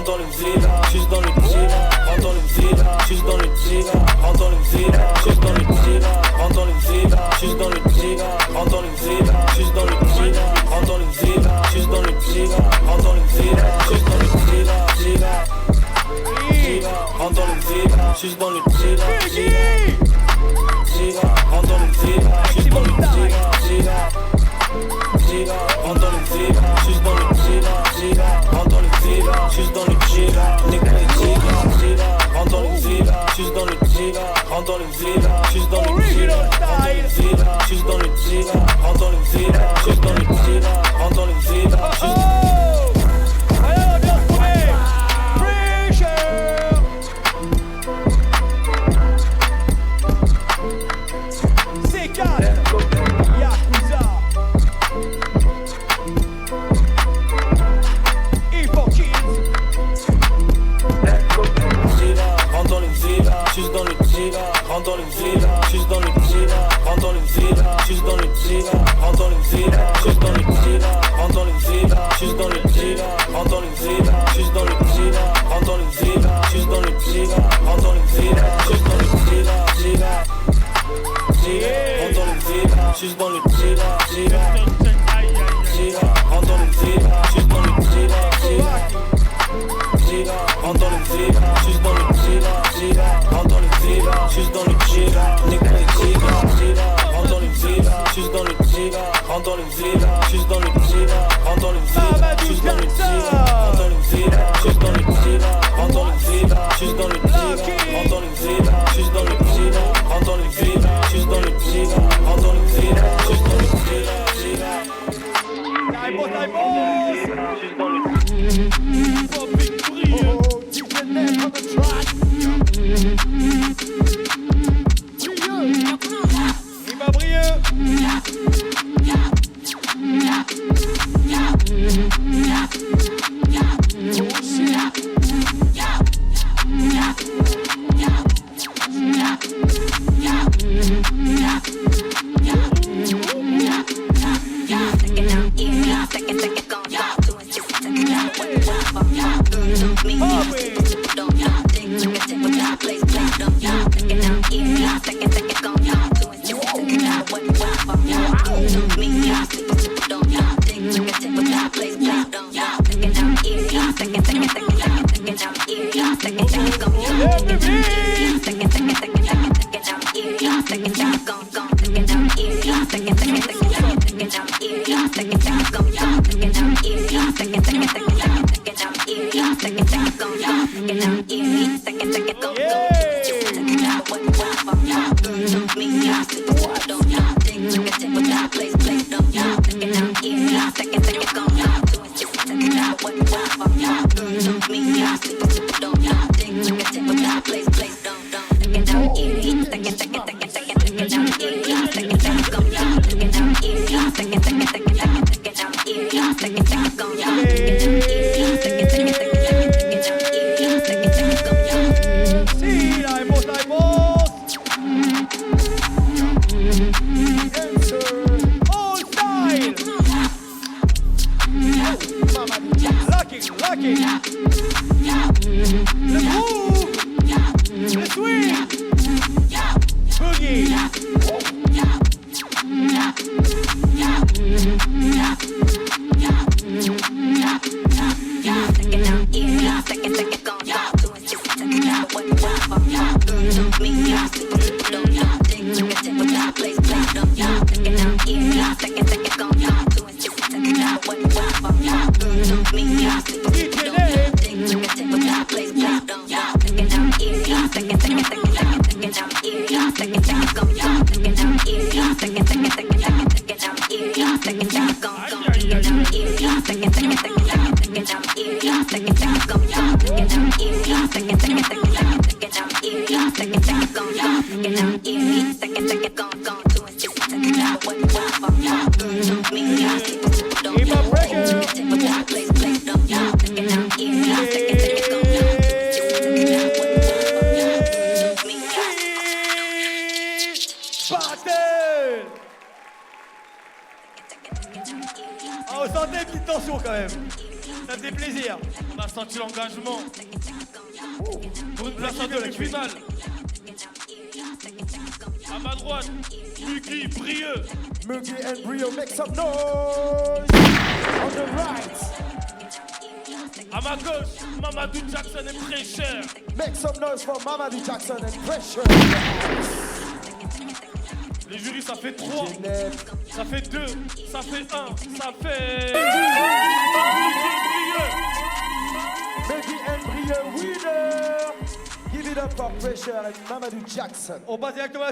rentre dans le vide, juste dans le vide, rentre dans le vide, juste dans le vide, rentre dans le vide, juste dans le vide, rentre dans le vide, juste dans le vide, rentre dans le vide, juste dans le vide, rentre dans le vide, juste dans le vide, rentre dans le vide, juste dans le vide, rentre dans le vide, juste dans le vide, rentre dans le vide, juste dans le vide, rentre dans le vide, juste dans le vide, rentre dans le vide, juste dans le vide, nigga rentre dans le vide, juste dans le vide, rentre dans le vide, juste dans le vide, juste dans le vide, rentre dans le vide, juste dans le vide, rentre dans le vide, rentre dans le vide, juste dans le vide, rentre dans le vide, juste dans le vide, rentre dans le vide, juste dans le vide, rentre dans le vide, juste dans le vide, rentre dans le vide, juste dans le vide, rentre dans le vide, juste dans le vide, rentre dans le vide, juste dans le vide, rentre dans le vide, juste dans le vide, rentre dans le vide, juste dans le vide, rentre dans le vide, juste dans le vide, rentre dans le vide, juste dans le vide, nigga rentre dans le vide, juste dans le vide, rentre dans le vide, juste dans le vide, rentre dans le vide, juste dans le vide, rentre dans le vide, juste dans le vide, rentre dans le vide, juste dans le vide, rentre dans le vide, juste dans le vide, rentre dans le vide, juste dans le vide, rentre dans le vide, juste dans le vide, juste dans le il va briller. senti l'engagement. Pour une place en demi-finale. À ma droite, Mugi, Brieux. Mugi and Brio, make some noise. On the right. À ma gauche, Mamadou Jackson et Pressure. Make some noise for Mamadou Jackson and Pressure. Les jurys, ça fait 3, Genève. ça fait 2, ça fait 1, ça fait... Mugi and Brio winner. Give it up for Pressure and Mamadou Jackson. On passe directement